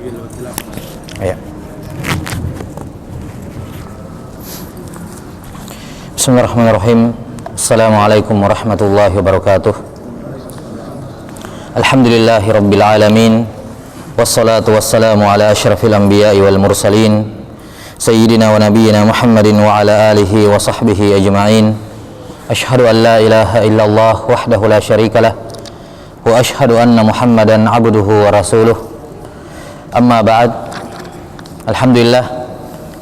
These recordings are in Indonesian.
Ya. Bismillahirrahmanirrahim. Assalamualaikum warahmatullahi wabarakatuh. Alhamdulillahi rabbil alamin. Wassalatu wassalamu ala asyrafil anbiya'i wal mursalin sayyidina wa nabiyyina Muhammadin wa ala alihi wa sahbihi ajma'in. Ashhadu an la ilaha illallah wahdahu la syarikalah wa ashhadu anna Muhammadan abduhu wa rasuluh. Amma ba'd. Alhamdulillah,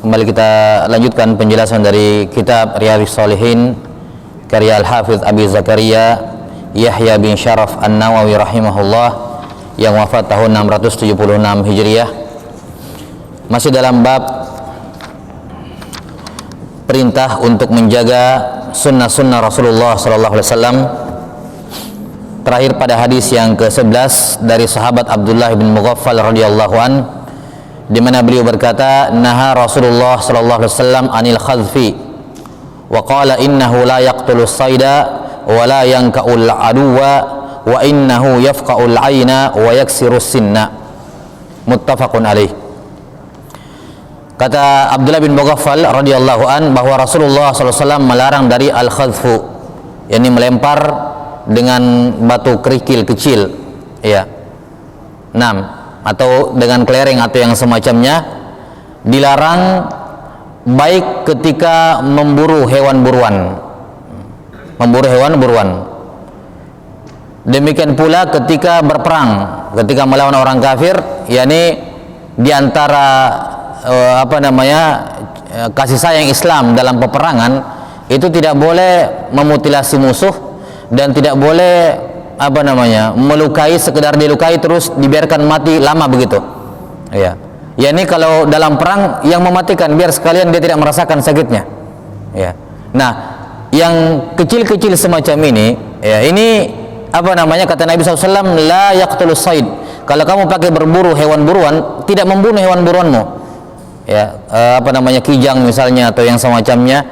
kembali kita lanjutkan penjelasan dari kitab Riyadhus Shalihin karya Al-Hafidz Abi Zakaria Yahya bin Syaraf An-Nawawi rahimahullah yang wafat tahun 676 Hijriah. Masih dalam bab perintah untuk menjaga sunnah-sunnah Rasulullah sallallahu alaihi wasallam. Terakhir pada hadis yang ke-11 dari sahabat Abdullah bin Mughaffal radhiyallahu an, di mana beliau berkata, naha Rasulullah sallallahu alaihi wasallam anil khadfi wa qala innahu la yaqtulu as-sayda wa la yanka'ul aduwa wa innahu yafqa'ul aina wa yaksiru sinna. Muttafaqun alaih. Kata Abdullah bin Mughaffal radhiyallahu an bahwa Rasulullah sallallahu alaihi wasallam melarang dari al-khadfu, yakni melempar dengan batu kerikil kecil, ya. 6 atau dengan kelereng atau yang semacamnya, dilarang baik ketika memburu hewan buruan, demikian pula ketika berperang, ketika melawan orang kafir, yakni diantara kasih sayang Islam dalam peperangan itu tidak boleh memutilasi musuh dan tidak boleh melukai, sekedar dilukai terus dibiarkan mati lama begitu, ya. Ini kalau dalam perang yang mematikan, biar sekalian dia tidak merasakan sakitnya, ya. Nah, yang kecil-kecil semacam ini, ya, ini kata Nabi SAW, la yaqtulus sayd. Kalau kamu pakai berburu hewan buruan, tidak membunuh hewan buruanmu, ya. Kijang misalnya atau yang semacamnya,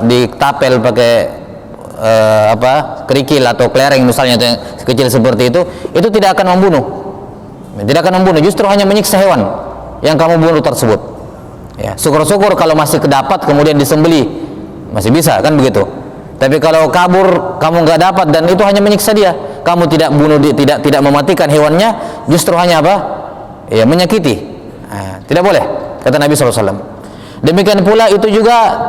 ditapel pakai kerikil atau kelereng misalnya, yang kecil seperti itu tidak akan membunuh, justru hanya menyiksa hewan yang kamu bunuh tersebut, ya. Syukur-syukur kalau masih kedapat kemudian disembeli, masih bisa kan begitu. Tapi kalau kabur kamu nggak dapat dan itu hanya menyiksa dia, kamu tidak bunuh, tidak mematikan hewannya, justru hanya menyakiti. Nah, tidak boleh, kata Nabi SAW. Demikian pula itu juga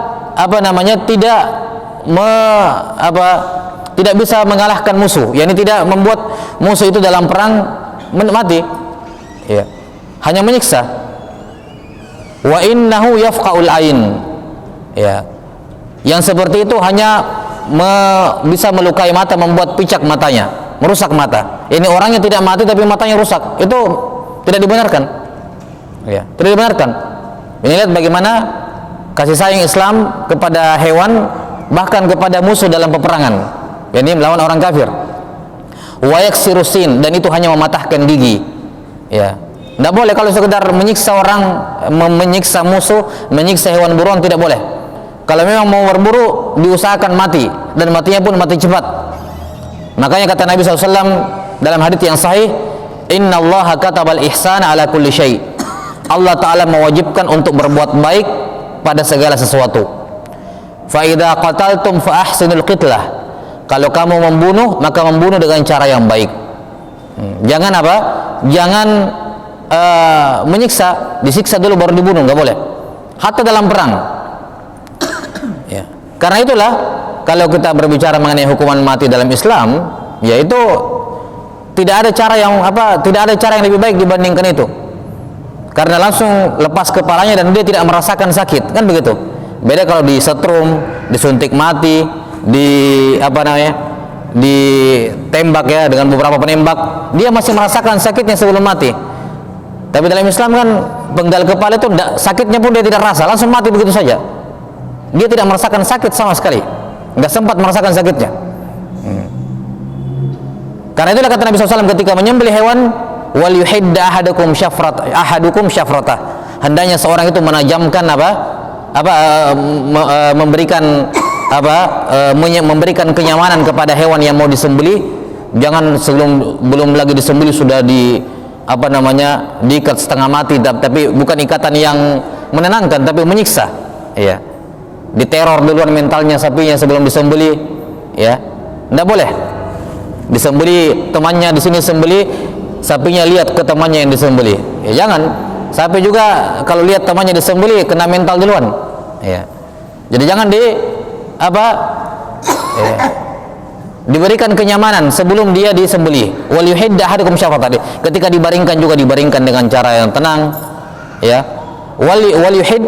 tidak bisa mengalahkan musuh, yakni tidak membuat musuh itu dalam perang mati, ya. Hanya menyiksa. Wa innahu yafqa'ul ain, ya. Yang seperti itu hanya bisa melukai mata, membuat picak matanya, merusak mata. Ini orangnya tidak mati tapi matanya rusak, itu tidak dibenarkan, ya. Tidak dibenarkan. Ini lihat bagaimana kasih sayang Islam kepada hewan, bahkan kepada musuh dalam peperangan, yakni melawan orang kafir. Wa yaksiru sin, dan itu hanya mematahkan gigi, ya. Tidak boleh kalau sekedar menyiksa orang, menyiksa musuh, menyiksa hewan buruan, tidak boleh. Kalau memang mau berburu, diusahakan mati, dan matinya pun mati cepat. Makanya kata Nabi SAW dalam hadits yang sahih, Inna Allah katabal ihsana ala kulli syai'. Allah Ta'ala mewajibkan untuk berbuat baik pada segala sesuatu. Fa idza qataltum fa ahsinul qitlah. Kalau kamu membunuh, maka membunuh dengan cara yang baik. Jangan Jangan menyiksa, disiksa dulu baru dibunuh, nggak boleh. Hatta dalam perang. Ya. Karena itulah kalau kita berbicara mengenai hukuman mati dalam Islam, yaitu tidak ada cara yang lebih baik dibandingkan itu. Karena langsung lepas kepalanya dan dia tidak merasakan sakit, kan begitu. Beda kalau disetrum, disuntik mati, ditembak, ya, dengan beberapa penembak, dia masih merasakan sakitnya sebelum mati. Tapi dalam Islam kan penggal kepala itu sakitnya pun dia tidak rasa, langsung mati begitu saja. Dia tidak merasakan sakit sama sekali, nggak sempat merasakan sakitnya. Karena itulah kata Nabi SAW ketika menyembelih hewan, wal yuhidda ahadukum syafratah. Hendaknya seorang itu menajamkan memberikan kenyamanan kepada hewan yang mau disembelih. Jangan belum lagi disembelih sudah diikat setengah mati, tapi bukan ikatan yang menenangkan tapi menyiksa, ya. Diteror duluan mentalnya sapinya sebelum disembeli, ya. Tidak boleh. Disembeli temannya di sini sembeli, sapinya lihat ke temannya yang disembeli. Ya jangan. Sapi juga kalau lihat temannya disembeli kena mental duluan, ya. Jadi jangan ya, diberikan kenyamanan sebelum dia disembeli. Wal yuhidda ahadukum syafata. Ketika dibaringkan juga dibaringkan dengan cara yang tenang, ya. Wal yuhid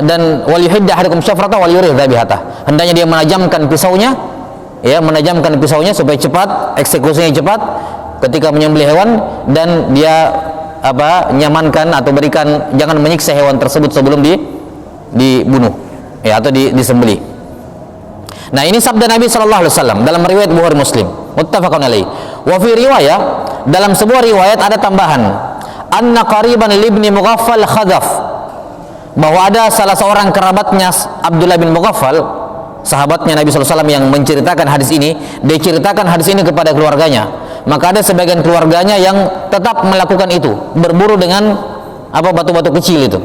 dan wal yuhidda ahadukum syafata wal yurih dzabihata. Hendaknya dia menajamkan pisaunya, ya, menajamkan pisaunya supaya cepat, eksekusinya cepat ketika menyembelih hewan, dan dia nyamankan atau berikan, jangan menyiksa hewan tersebut sebelum dibunuh, ya, atau disembelih. Nah, ini sabda Nabi sallallahu alaihi wasallam dalam riwayat Bukhari Muslim, muttafaqun alaih. Wa fi riwayah, dalam sebuah riwayat ada tambahan, anna qariban libni Mughaffal khadaf, bahwa ada salah seorang kerabatnya Abdullah bin Mughaffal, sahabatnya Nabi sallallahu alaihi wasallam yang menceritakan hadis ini, dia ceritakan hadis ini kepada keluarganya. Maka ada sebagian keluarganya yang tetap melakukan itu, berburu dengan batu-batu kecil itu,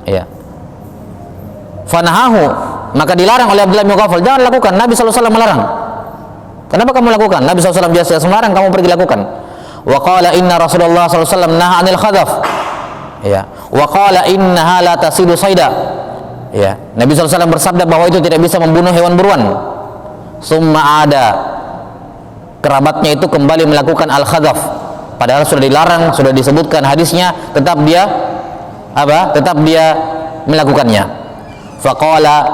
ya. Fanahahu, maka dilarang oleh Abdullah bin Mughaffal, jangan lakukan. Nabi sallallahu alaihi wasallam melarang. Kenapa kamu lakukan? Nabi sallallahu alaihi wasallam biasa melarang, kamu pergi lakukan. Wa qala inna Rasulullah sallallahu alaihi wasallam naha 'anil khadaf, ya. Wa qala innaha la tasidu saida, ya. Nabi sallallahu alaihi wasallam bersabda bahwa itu tidak bisa membunuh hewan buruan. Summa ada, kerabatnya itu kembali melakukan al-khadaf, padahal sudah dilarang, sudah disebutkan hadisnya, tetap dia melakukannya. Faqala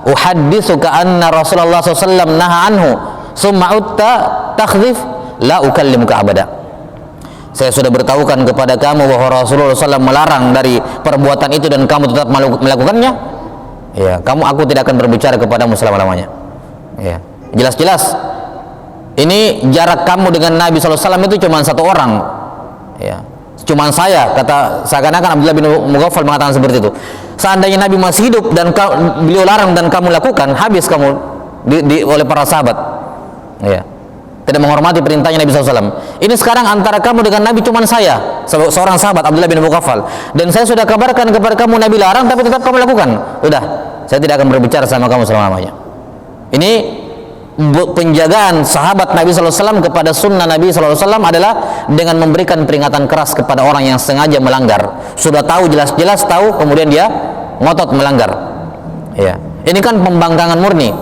uhadditsuka anna Rasulullah SAW naha anhu summa utta takhdhif la ukallimuka abada. Saya sudah beritahukan kepada kamu bahwa Rasulullah SAW melarang dari perbuatan itu dan kamu tetap melakukannya, ya, aku tidak akan berbicara kepadamu selama-lamanya, ya. Jelas-jelas ini jarak kamu dengan Nabi SAW itu cuma satu orang, ya, cuma saya, kata seakan-akan Abdullah bin Mughaffal mengatakan seperti itu. Seandainya Nabi masih hidup dan beliau larang dan kamu lakukan, habis kamu oleh para sahabat, ya, tidak menghormati perintahnya Nabi SAW. Ini sekarang antara kamu dengan Nabi cuma saya, seorang sahabat Abdullah bin Mughaffal, dan saya sudah kabarkan kepada kamu Nabi larang tapi tetap kamu lakukan. Udah, saya tidak akan berbicara sama kamu selama-lamanya. Ini penjagaan sahabat Nabi SAW kepada sunnah Nabi SAW adalah dengan memberikan peringatan keras kepada orang yang sengaja melanggar. Sudah tahu, jelas-jelas tahu, kemudian dia ngotot melanggar, ya. Ini kan pembangkangan murni.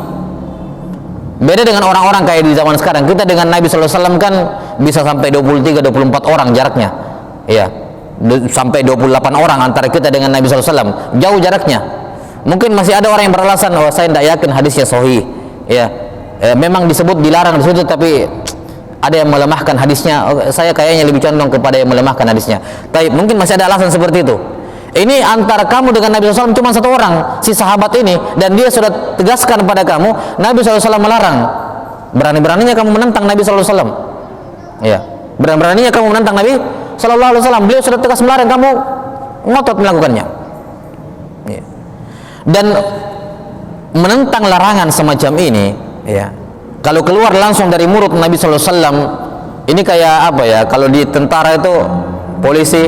Beda dengan orang-orang kayak di zaman sekarang. Kita dengan Nabi SAW kan bisa sampai 23-24 orang jaraknya, ya, sampai 28 orang antara kita dengan Nabi SAW, jauh jaraknya. Mungkin masih ada orang yang beralasan, oh saya tidak yakin hadisnya sahih, ya. Memang disebut dilarang di situ, tapi ada yang melemahkan hadisnya. Saya kayaknya lebih condong kepada yang melemahkan hadisnya. Tapi mungkin masih ada alasan seperti itu. Ini antara kamu dengan Nabi SAW cuma satu orang, si sahabat ini, dan dia sudah tegaskan pada kamu, Nabi SAW melarang. Berani-beraninya kamu menentang Nabi SAW, ya. Berani-beraninya kamu menentang Nabi SAW. Beliau sudah tegas melarang, kamu ngotot melakukannya, ya. Dan menentang larangan semacam ini, ya, kalau keluar langsung dari mulut Nabi SAW, ini kayak kalau di tentara itu polisi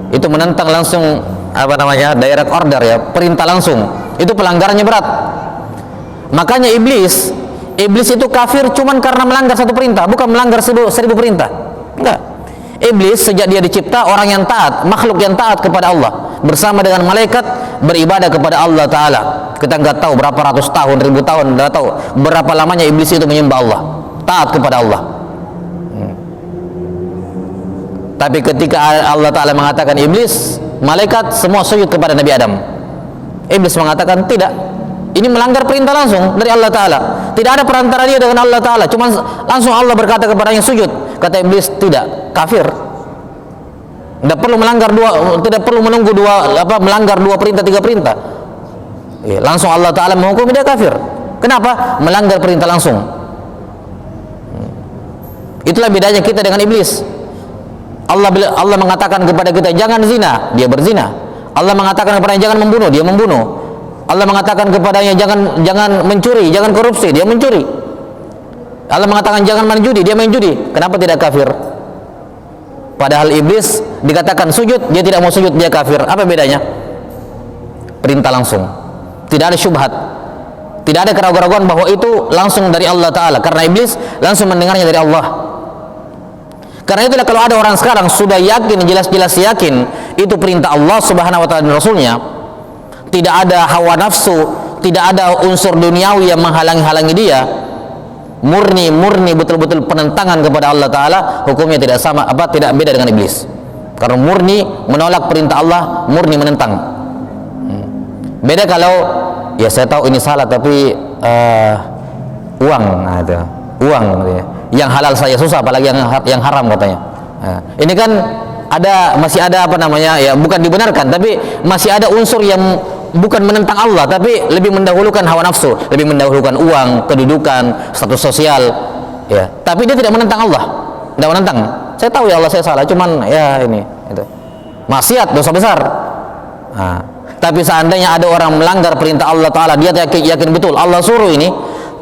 itu menentang langsung direct order, ya, perintah langsung, itu pelanggarannya berat. Makanya iblis itu kafir cuman karena melanggar satu perintah, bukan melanggar seribu perintah. Enggak. Iblis sejak dia dicipta orang yang taat, makhluk yang taat kepada Allah, bersama dengan malaikat beribadah kepada Allah Ta'ala. Kita nggak tahu berapa ratus tahun, ribu tahun, nggak tahu berapa lamanya iblis itu menyembah Allah, taat kepada Allah. Tapi ketika Allah Ta'ala mengatakan iblis, malaikat semua sujud kepada Nabi Adam, iblis mengatakan tidak, ini melanggar perintah langsung dari Allah Ta'ala, tidak ada perantara dia dengan Allah Ta'ala, cuma langsung Allah berkata kepadanya sujud. Kata iblis, tidak, kafir. Tidak perlu melanggar tidak perlu menunggu melanggar dua perintah, tiga perintah, ya, langsung Allah Ta'ala menghukum dia kafir. Kenapa? Melanggar perintah langsung. Itulah bedanya kita dengan iblis. Allah mengatakan kepada kita jangan zina, dia berzina. Allah mengatakan kepadanya jangan membunuh, dia membunuh. Allah mengatakan kepadanya jangan mencuri, jangan korupsi, dia mencuri. Allah mengatakan jangan main judi, dia main judi. Kenapa tidak kafir? Padahal iblis dikatakan sujud, dia tidak mau sujud, dia kafir. Apa bedanya? Perintah langsung, tidak ada syubhat, tidak ada keraguan-keraguan bahwa itu langsung dari Allah Ta'ala, karena iblis langsung mendengarnya dari Allah. Karena itulah kalau ada orang sekarang sudah yakin, jelas-jelas yakin itu perintah Allah Subhanahu wa Ta'ala dan Rasulnya, tidak ada hawa nafsu, tidak ada unsur duniawi yang menghalangi dia, murni betul-betul penentangan kepada Allah Ta'ala, hukumnya tidak sama, tidak beda dengan iblis. Karena murni menolak perintah Allah, murni menentang. Beda kalau ya saya tahu ini salah tapi uang, nah itu uang ya. Yang halal saja susah, apalagi yang haram katanya. Nah, ini kan masih ada apa namanya ya, bukan dibenarkan tapi masih ada unsur yang bukan menentang Allah tapi lebih mendahulukan hawa nafsu, lebih mendahulukan uang, kedudukan, status sosial ya. Tapi dia tidak menentang Allah, tidak menentang. Saya tahu ya Allah saya salah, cuman ya ini itu maksiat, dosa besar. Nah, tapi seandainya ada orang melanggar perintah Allah Ta'ala, dia yakin betul Allah suruh ini,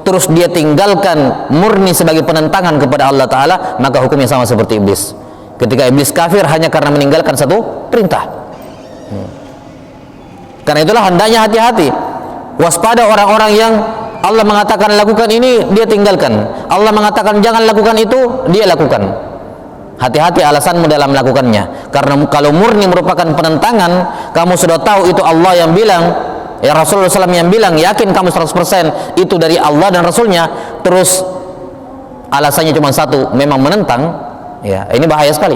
terus dia tinggalkan murni sebagai penentangan kepada Allah Ta'ala, maka hukumnya sama seperti iblis. Ketika iblis kafir hanya karena meninggalkan satu perintah. Karena itulah hendaknya hati-hati, waspada orang-orang yang Allah mengatakan lakukan ini, dia tinggalkan. Allah mengatakan jangan lakukan itu, dia lakukan. Hati-hati alasanmu dalam melakukannya. Karena kalau murni merupakan penentangan, kamu sudah tahu itu Allah yang bilang, ya Rasulullah SAW yang bilang, yakin kamu 100% itu dari Allah dan Rasulnya, terus alasannya cuma satu, memang menentang, ya ini bahaya sekali.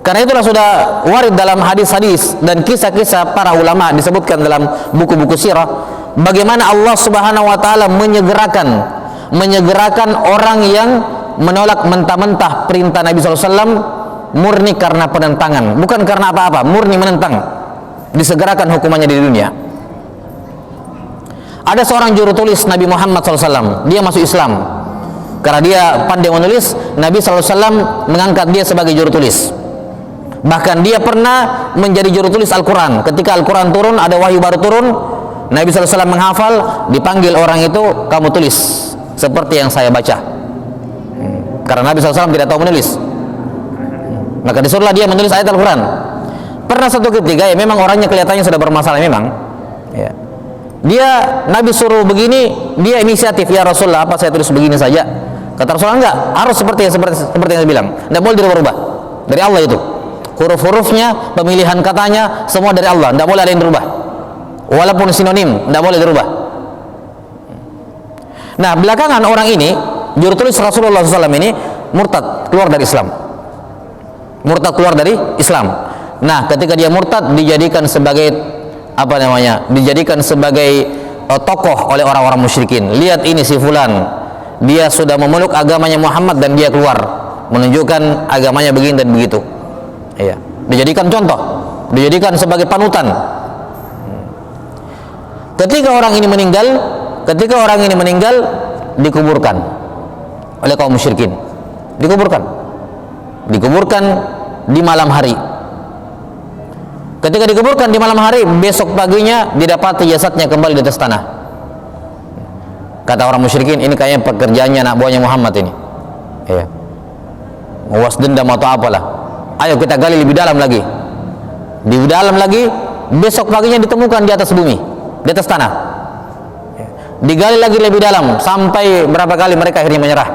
Karena itulah sudah warid dalam hadis-hadis dan kisah-kisah para ulama, disebutkan dalam buku-buku sirah, bagaimana Allah Subhanahu wa Ta'ala menyegerakan orang yang menolak mentah-mentah perintah Nabi SAW, murni karena penentangan, bukan karena apa-apa, murni menentang, disegerakan hukumannya di dunia. Ada seorang juru tulis Nabi Muhammad SAW, dia masuk Islam karena dia pandai menulis. Nabi SAW mengangkat dia sebagai juru tulis. Bahkan dia pernah menjadi juru tulis Al-Quran. Ketika Al-Quran turun, ada wahyu baru turun, Nabi SAW menghafal, dipanggil orang itu, kamu tulis seperti yang saya baca. Karena Nabi SAW tidak tahu menulis, maka disuruhlah dia menulis ayat Al-Quran. Pernah satu ketika ya memang orangnya kelihatannya sudah bermasalah memang ya. Nabi suruh begini, dia inisiatif, ya Rasulullah apa saya tulis begini saja? Kata Rasulullah enggak, harus seperti yang saya bilang, tidak boleh dirubah-rubah, dari Allah itu, huruf-hurufnya, pemilihan katanya semua dari Allah, tidak boleh ada yang dirubah, walaupun sinonim tidak boleh dirubah. Nah belakangan orang ini, juru tulis Rasulullah SAW ini murtad, keluar dari Islam. Murtad, keluar dari Islam. Nah, ketika dia murtad, dijadikan sebagai apa namanya? Dijadikan sebagai tokoh oleh orang-orang musyrikin. Lihat ini si fulan, dia sudah memeluk agamanya Muhammad dan dia keluar, menunjukkan agamanya begini dan begitu. Iya, dijadikan contoh, dijadikan sebagai panutan. Ketika orang ini meninggal, dikuburkan oleh kaum musyrikin, dikuburkan di malam hari. Ketika dikuburkan di malam hari, besok paginya didapati jasadnya kembali di atas tanah. Kata orang musyrikin, ini kayaknya pekerjaannya anak buahnya Muhammad ini, ya, was dendam atau apalah. Ayo kita gali lebih dalam lagi, besok paginya ditemukan di atas bumi, di atas tanah. Digali lagi lebih dalam, sampai berapa kali mereka akhirnya menyerah.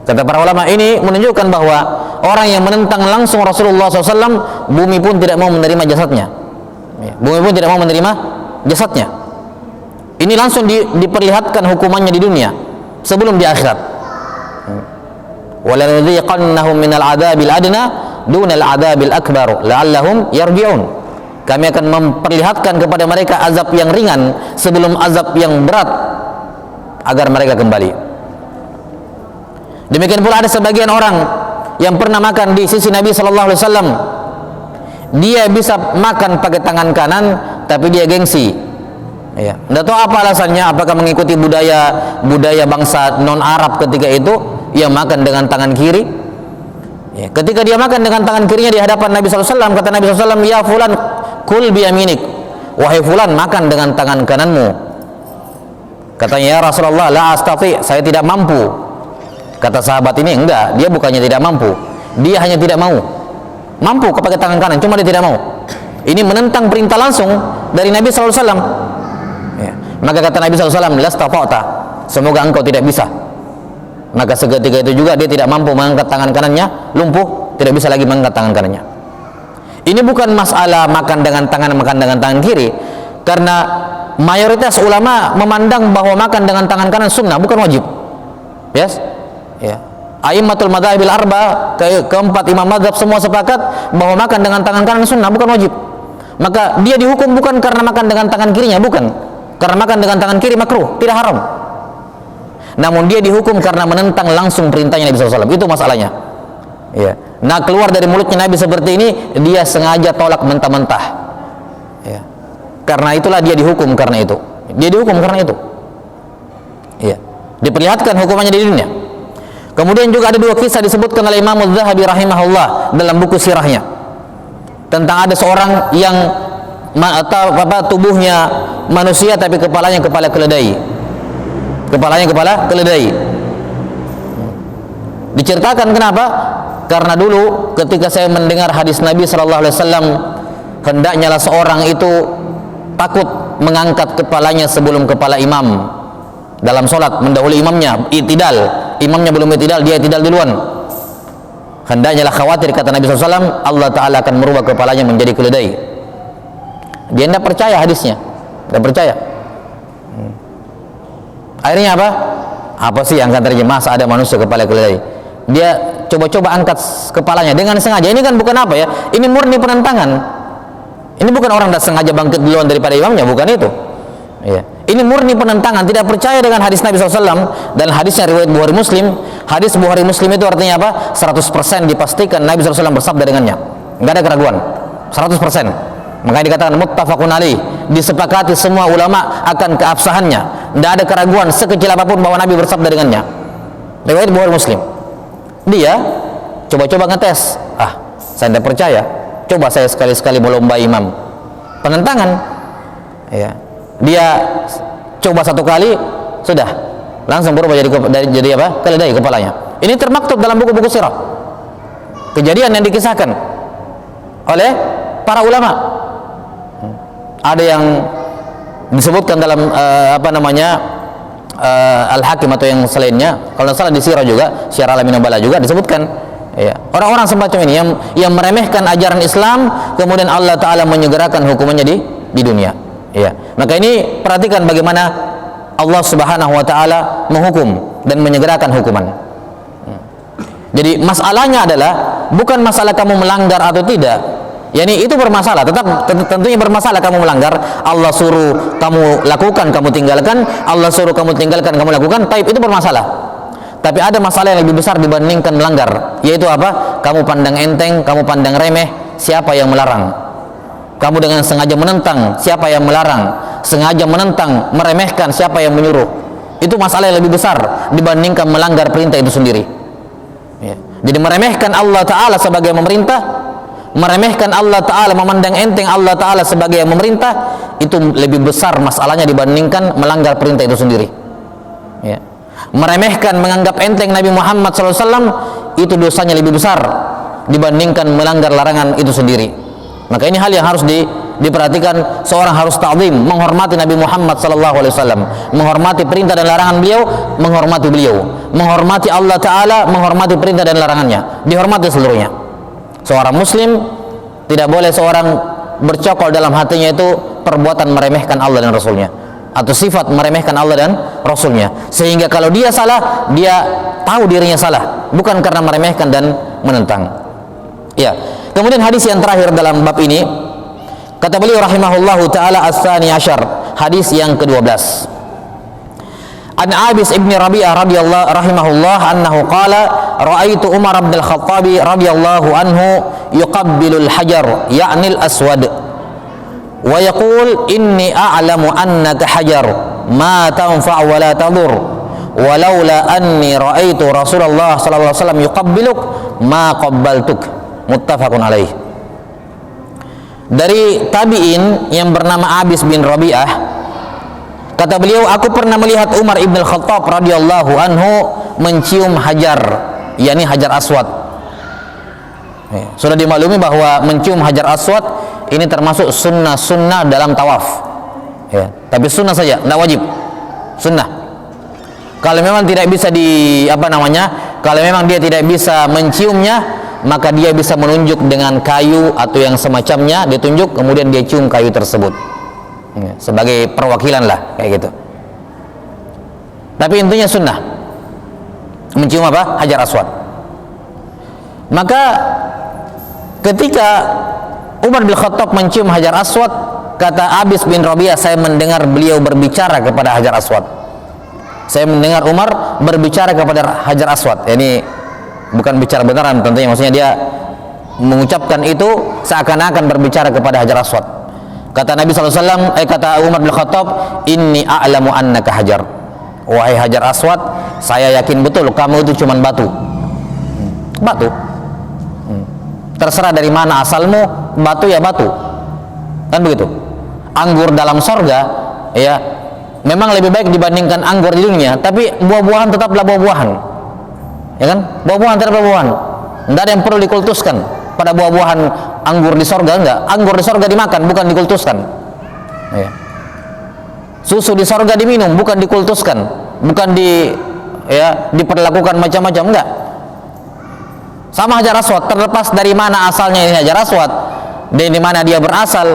Kata para ulama, ini menunjukkan bahwa orang yang menentang langsung Rasulullah SAW, bumi pun tidak mau menerima jasadnya. Bumi pun tidak mau menerima jasadnya. Ini langsung diperlihatkan hukumannya di dunia sebelum di akhirat. وَلَنُذِيقَنَّهُمْ مِنَ الْعَذَابِ الْأَدْنَى دُونَ الْعَذَابِ الْأَكْبَرِ لَعَلَّهُمْ يَرْجِعُونَ. Kami akan memperlihatkan kepada mereka azab yang ringan sebelum azab yang berat, agar mereka kembali. Demikian pula ada sebagian orang yang pernah makan di sisi Nabi Sallallahu Alaihi Wasallam. Dia bisa makan pakai tangan kanan, tapi dia gengsi. Ya, tidak tahu apa alasannya. Apakah mengikuti budaya bangsa non Arab ketika itu, yang makan dengan tangan kiri. Ya, ketika dia makan dengan tangan kirinya di hadapan Nabi Sallallahu Alaihi Wasallam, kata Nabi Sallallahu Alaihi Wasallam, ya fulan, kul biyaminik. Wahai fulan, makan dengan tangan kananmu. Katanya, ya Rasulullah, la astati, saya tidak mampu. Kata sahabat ini, enggak, dia bukannya tidak mampu, dia hanya tidak mau. Mampu pakai tangan kanan, cuma dia tidak mau. Ini menentang perintah langsung dari Nabi SAW. Ya. Maka kata Nabi SAW, lastata'ta, semoga engkau tidak bisa. Maka seketika itu juga dia tidak mampu mengangkat tangan kanannya, lumpuh, tidak bisa lagi mengangkat tangan kanannya. Ini bukan masalah makan dengan tangan kiri, karena mayoritas ulama memandang bahwa makan dengan tangan kanan sunnah, bukan wajib. Yes? Ya. A'immatul madhahibil arba, keempat imam madhab semua sepakat bahwa makan dengan tangan kanan sunnah, bukan wajib. Maka dia dihukum bukan karena makan dengan tangan kirinya, bukan. Karena makan dengan tangan kiri makruh, tidak haram. Namun dia dihukum karena menentang langsung perintahnya Nabi SAW. Itu masalahnya. Ya. Nah, keluar dari mulutnya Nabi seperti ini, dia sengaja tolak mentah-mentah. Ya. Karena itulah dia dihukum karena itu. Dia dihukum karena itu. Ya. Diperlihatkan hukumannya di dunia. Kemudian juga ada dua kisah disebutkan oleh Imam Az-Zahabi rahimahullah dalam buku sirahnya, tentang ada seorang yang tubuhnya manusia tapi kepalanya kepala keledai. Kepalanya kepala keledai. Diceritakan kenapa? Karena dulu ketika saya mendengar hadis Nabi SAW, hendaknya lah seorang itu takut mengangkat kepalanya sebelum kepala imam dalam sholat, mendahului imamnya, i'tidal. Imamnya belum i'tidal, dia i'tidal duluan. Hendaknya lah khawatir, kata Nabi SAW, Allah Ta'ala akan merubah kepalanya menjadi keledai. Dia tidak percaya hadisnya, tidak percaya. Akhirnya apa? Apa sih yang akan terjadi? Masa ada manusia kepala keledai? Dia coba-coba angkat kepalanya dengan sengaja. Ini kan bukan apa ya? Ini murni penentangan. Ini bukan orang yang sengaja bangkit duluan daripada imamnya, bukan itu. Ya. Ini murni penentangan, tidak percaya dengan hadis Nabi SAW. Dan hadisnya riwayat Bukhari Muslim. Hadis Bukhari Muslim itu artinya apa? 100% dipastikan Nabi SAW bersabda dengannya, nggak ada keraguan, 100%. Makanya dikatakan muttafaqun alaih, disepakati semua ulama akan keabsahannya, tidak ada keraguan sekecil apapun bahwa Nabi bersabda dengannya. Riwayat Bukhari Muslim. Dia coba-coba ngetes, saya tidak percaya, coba saya sekali-sekali melomba imam. Penentangan. Ya. Dia coba satu kali, sudah langsung berubah jadi apa? Keledai kepalanya. Ini termaktub dalam buku-buku sirah. Kejadian yang dikisahkan oleh para ulama. Ada yang disebutkan dalam Al-Hakim atau yang selainnya, kalau salah di sirah juga, Syiar Alamin Nubala juga disebutkan. Ya. Orang-orang semacam ini yang meremehkan ajaran Islam, kemudian Allah Ta'ala menyegerakan hukumannya di dunia. Ya. Maka ini perhatikan bagaimana Allah Subhanahu wa Ta'ala menghukum dan menyegerakan hukuman. Jadi masalahnya adalah bukan masalah kamu melanggar atau tidak. Yani itu bermasalah, tentunya bermasalah kamu melanggar. Allah suruh kamu lakukan, kamu tinggalkan. Allah suruh kamu tinggalkan, kamu lakukan. Taib, itu bermasalah. Tapi ada masalah yang lebih besar dibandingkan melanggar, yaitu apa? Kamu pandang enteng, kamu pandang remeh siapa yang melarang. Kamu dengan sengaja menentang siapa yang melarang, sengaja menentang, meremehkan siapa yang menyuruh. Itu masalah yang lebih besar dibandingkan melanggar perintah itu sendiri. Ya. Jadi meremehkan Allah Ta'ala sebagai pemerintah, meremehkan Allah Ta'ala, memandang enteng Allah Ta'ala sebagai memerintah, itu lebih besar masalahnya dibandingkan melanggar perintah itu sendiri. Ya. Meremehkan, menganggap enteng Nabi Muhammad SAW, itu dosanya lebih besar dibandingkan melanggar larangan itu sendiri. Maka ini hal yang harus diperhatikan. Seorang harus ta'zim, menghormati Nabi Muhammad SAW, menghormati perintah dan larangan beliau, menghormati beliau, menghormati Allah Ta'ala, menghormati perintah dan larangannya, dihormati seluruhnya. Seorang muslim tidak boleh seorang bercokol dalam hatinya itu perbuatan meremehkan Allah dan Rasulnya, atau sifat meremehkan Allah dan Rasulnya, sehingga kalau dia salah, dia tahu dirinya salah, bukan karena meremehkan dan menentang. Ya. Kemudian hadis yang terakhir dalam bab ini, kata beliau rahimahullahu ta'ala as-sani asyar, hadis yang ke-12. An Abis ibn Rabi'ah radhiyallahu rahimahullah annahu qala ra'aitu Umar bin al-Khattab radhiyallahu anhu yuqabbilul hajar ya'ni al-aswad wa yaqul inni a'lamu annaka hajar ma tanfa' wa la tadur walaula anni ra'aitu Rasulullah sallallahu alaihi wasallam yuqabbiluk ma qabbaltuk. Muttafaqun alaih. Dari tabi'in yang bernama Abis bin Rabi'ah, kata beliau, aku pernah melihat Umar ibn al-Khattab radhiyallahu anhu mencium hajar, yakni hajar aswad. Sudah dimaklumi bahwa mencium hajar aswad ini termasuk sunnah-sunnah dalam tawaf, ya. Tapi sunnah saja, tidak wajib, sunnah. Kalau memang tidak bisa kalau memang dia tidak bisa menciumnya, maka dia bisa menunjuk dengan kayu atau yang semacamnya, ditunjuk kemudian dia cium kayu tersebut, ya, sebagai perwakilan lah, kayak gitu. Tapi intinya sunnah mencium apa? Hajar aswad. Maka ketika Umar bin Khattab mencium hajar aswad, kata Abis bin Rabi'ah, saya mendengar beliau berbicara kepada hajar aswad. Saya mendengar Umar berbicara kepada hajar aswad. Ini bukan bicara beneran tentunya, maksudnya dia mengucapkan itu seakan-akan berbicara kepada hajar aswad. Kata Nabi SAW, kata Umar bin Khattab, inni a'lamu annaka hajar. Wahai hajar aswad, saya yakin betul kamu itu cuma batu. Batu. Terserah dari mana asalmu, batu ya batu, kan begitu. Anggur dalam sorga, ya, memang lebih baik dibandingkan anggur di dunia, tapi buah-buahan tetaplah buah-buahan, ya kan? Buah-buahan tetap buah-buahan, tidak ada yang perlu dikultuskan pada buah-buahan. Anggur di sorga enggak, anggur di sorga dimakan, bukan dikultuskan, ya. Susu di sorga diminum, bukan dikultuskan, bukan diperlakukan macam-macam, enggak. Sama hajar aswad, terlepas dari mana asalnya ini hajar aswad, dari mana dia berasal.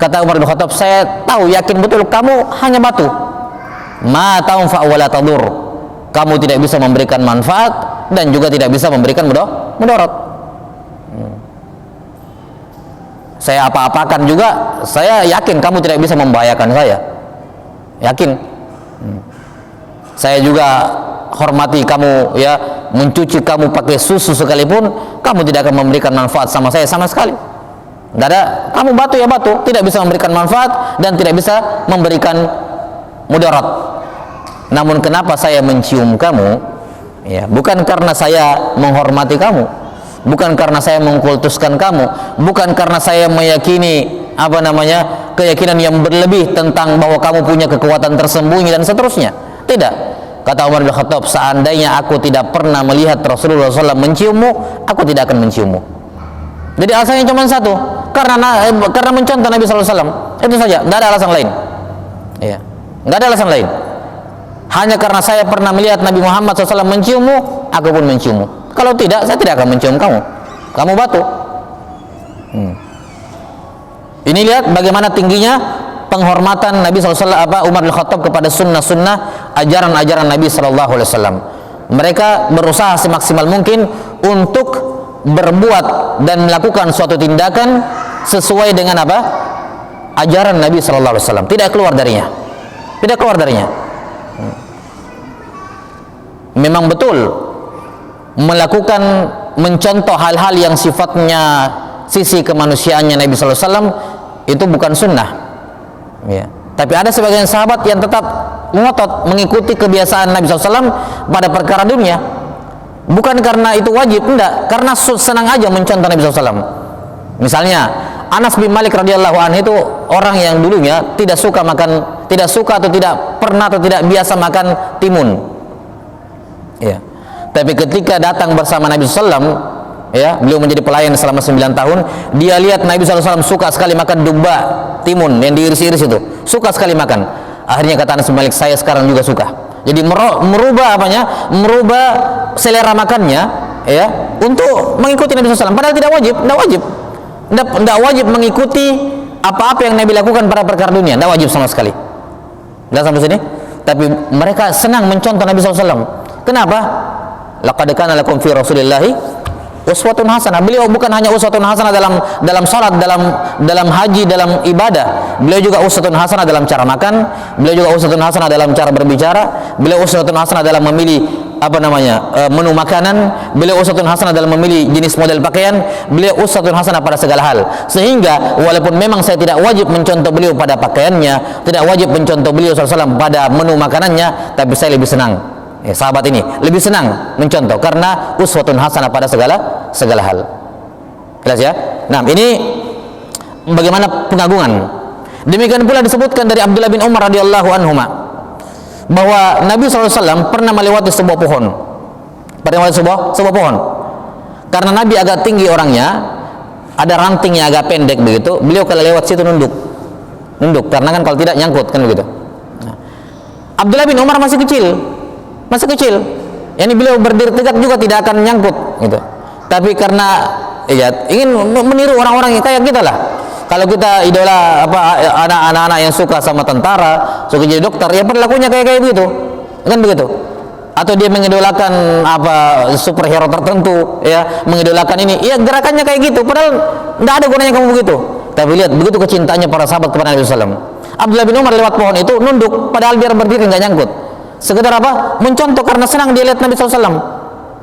Kata Umar bin Khattab, saya tahu, yakin betul kamu hanya batu. Ma tanfa' wa la tadur. Kamu tidak bisa memberikan manfaat dan juga tidak bisa memberikan mudarat. Saya apa-apakan juga, saya yakin kamu tidak bisa membahayakan saya. Yakin. Saya juga hormati kamu, ya, mencuci kamu pakai susu sekalipun, kamu tidak akan memberikan manfaat sama saya sama sekali. Tidak ada, kamu batu ya batu, tidak bisa memberikan manfaat dan tidak bisa memberikan mudarat. Namun kenapa saya mencium kamu? Ya, bukan karena saya menghormati kamu, bukan karena saya mengkultuskan kamu, bukan karena saya meyakini keyakinan yang berlebih tentang bahwa kamu punya kekuatan tersembunyi dan seterusnya. Tidak. Kata Umar bin Khattab, seandainya aku tidak pernah melihat Rasulullah SAW menciummu, aku tidak akan menciummu. Jadi alasannya cuma satu, karena mencontoh Nabi SAW, itu saja, tidak ada alasan lain. Ya, tidak ada alasan lain. Hanya karena saya pernah melihat Nabi Muhammad SAW menciummu, aku pun menciummu. Kalau tidak, saya tidak akan mencium kamu. Kamu batu. Ini lihat bagaimana tingginya penghormatan Nabi SAW, Umar bin Khattab kepada sunnah-sunnah ajaran-ajaran Nabi SAW. Mereka berusaha semaksimal mungkin untuk berbuat dan melakukan suatu tindakan sesuai dengan ajaran Nabi SAW. Tidak keluar darinya. Tidak keluar darinya. Memang betul melakukan, mencontoh hal-hal yang sifatnya sisi kemanusiaannya Nabi SAW itu bukan sunnah. Ya. Tapi ada sebagian sahabat yang tetap ngotot mengikuti kebiasaan Nabi SAW pada perkara dunia, bukan karena itu wajib, enggak, karena senang aja mencontoh Nabi SAW. Misalnya Anas bin Malik radhiyallahu anhu itu orang yang dulunya tidak suka atau tidak pernah atau tidak biasa makan timun, ya. Tapi ketika datang bersama Nabi SAW, ya, beliau menjadi pelayan selama 9 tahun, dia lihat Nabi SAW suka sekali makan domba timun yang diiris-iris itu, suka sekali makan. Akhirnya kata Anas bin Malik, saya sekarang juga suka. Jadi merubah selera makannya, ya, untuk mengikuti Nabi SAW. Padahal tidak wajib mengikuti apa-apa yang Nabi lakukan pada perkara dunia, tidak wajib sama sekali. Lihat sampai sini. Tapi mereka senang mencontoh Nabi SAW. Kenapa? Laqad kana lakum fi Rasulillahi uswatun hasanah. Beliau bukan hanya uswatun hasanah dalam salat, dalam haji, dalam ibadah. Beliau juga uswatun hasanah dalam cara makan, beliau juga uswatun hasanah dalam cara berbicara, beliau uswatun hasanah dalam memilih menu makanan, beliau uswatun hasanah dalam memilih jenis model pakaian, beliau uswatun hasanah pada segala hal. Sehingga walaupun memang saya tidak wajib mencontoh beliau pada pakaiannya, tidak wajib mencontoh beliau SAW pada menu makanannya, tapi saya lebih senang, sahabat ini lebih senang mencontoh karena uswatun hasanah pada segala hal. Jelas ya? Nah, ini bagaimana pengagungan. Demikian pula disebutkan dari Abdullah bin Umar radhiyallahu anhuma bahwa Nabi SAW pernah melewati sebuah pohon. Pernah melewati sebuah pohon. Karena Nabi agak tinggi orangnya, ada rantingnya agak pendek begitu, beliau kalau lewat situ nunduk, karena kan kalau tidak nyangkut kan begitu. Abdullah bin Umar masih kecil, yani beliau berdiri tegak juga tidak akan nyangkut gitu. Tapi karena ingin meniru orang-orang yang kayak kita lah. Kalau kita idola anak-anak yang suka sama tentara, suka jadi dokter, ya perilakunya kayak begitu, kan begitu. Atau dia mengidolakan superhero tertentu, ya mengidolakan ini, ya gerakannya kayak gitu. Padahal tidak ada gunanya kamu begitu. Tapi lihat begitu kecintaannya para sahabat kepada Nabi SAW. Abdullah bin Umar lewat pohon itu nunduk, padahal biar berdiri nggak nyangkut. Sekedar mencontoh karena senang dia lihat Nabi SAW.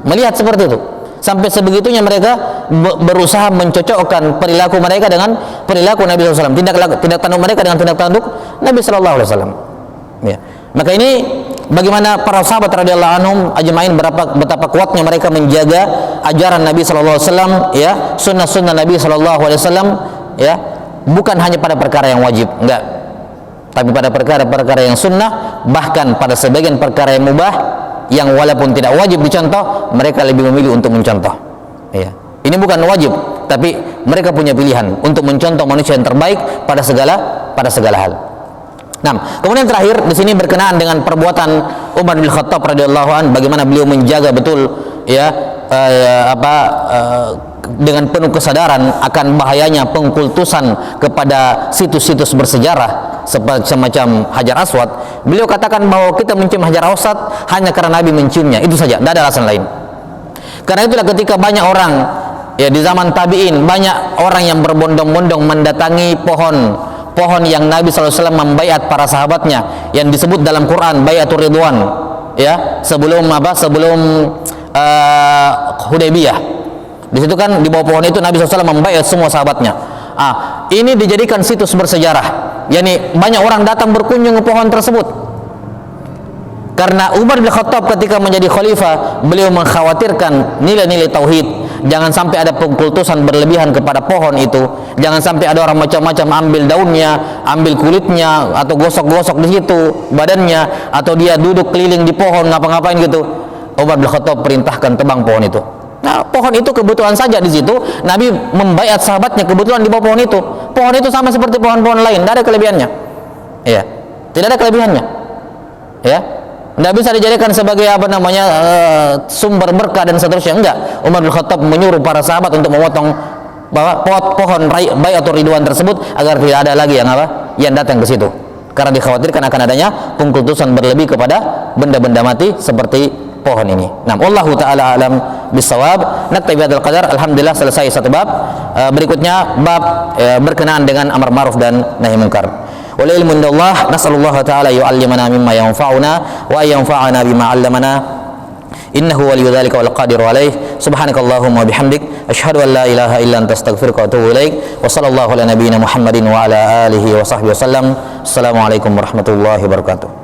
Melihat seperti itu. Sampai sebegitunya mereka berusaha mencocokkan perilaku mereka dengan perilaku Nabi SAW. Tindak tanduk mereka dengan tindak tanduk Nabi SAW. Ya. Maka ini bagaimana para sahabat radhiyallahu anhum ajmain betapa kuatnya mereka menjaga ajaran Nabi sallallahu alaihi wasallam, ya, sunnah-sunnah Nabi sallallahu alaihi wasallam, ya, bukan hanya pada perkara yang wajib, enggak, tapi pada perkara-perkara yang sunnah, bahkan pada sebagian perkara yang mubah yang walaupun tidak wajib dicontoh, mereka lebih memilih untuk mencontoh. Ya. Ini bukan wajib, tapi mereka punya pilihan untuk mencontoh manusia yang terbaik pada segala hal. Nah, kemudian terakhir di sini berkenaan dengan perbuatan Umar bin Khattab radhiyallahu an, bagaimana beliau menjaga betul, ya, dengan penuh kesadaran akan bahayanya pengkultusan kepada situs-situs bersejarah semacam Hajar Aswad. Beliau katakan bahwa kita mencium Hajar Aswad hanya karena Nabi menciumnya, itu saja, tidak ada alasan lain. Karena itulah ketika banyak orang, ya, di zaman tabi'in, banyak orang yang berbondong-bondong mendatangi pohon yang Nabi SAW membaiat para sahabatnya, yang disebut dalam Quran Baiatur Ridwan, ya, sebelum Hudaybiyah. Di situ kan di bawah pohon itu Nabi SAW membaiat semua sahabatnya. Ini dijadikan situs bersejarah, yakni banyak orang datang berkunjung ke pohon tersebut. Karena Umar bin Khattab ketika menjadi khalifah, beliau mengkhawatirkan nilai-nilai tauhid, jangan sampai ada pengkultusan berlebihan kepada pohon itu, jangan sampai ada orang macam-macam ambil daunnya, ambil kulitnya, atau gosok-gosok di situ badannya, atau dia duduk keliling di pohon ngapa-ngapain gitu. Umar bin Khattab perintahkan tebang pohon itu. Nah, pohon itu kebetulan saja di situ Nabi membaiat sahabatnya kebetulan di bawah pohon itu. Pohon itu sama seperti pohon-pohon lain, tidak ada kelebihannya. Ya, tidak ada kelebihannya. Ya. Tidak bisa dijadikan sebagai sumber berkah dan seterusnya, enggak. Umar bin Khattab menyuruh para sahabat untuk memotong pohon Baiatur Ridwan tersebut agar tidak ada lagi yang datang ke situ, karena dikhawatirkan akan adanya pengkultusan berlebih kepada benda-benda mati seperti pohon ini. Nah, wallahu taala alam bisawab. Naktabi hadzal qadar. Alhamdulillah selesai satu bab. Berikutnya bab berkenaan dengan amar ma'ruf dan nahi munkar. Wal ilmu indallah, nas'alullah ta'ala yu'allimana mimma yanfa'una wa yanfa'ana bima 'allamana, innahu waliyyu dzalika wal qadiru alaih. Subhanakallahumma wa bihamdik, asyhadu an la ilaha illa anta, astaghfiruka wa atubu ilaik. Wa sallallahu ala nabiyyina Muhammadin wa ala alihi wa sahbihi wasallam. Assalamualaikum warahmatullahi wabarakatuh.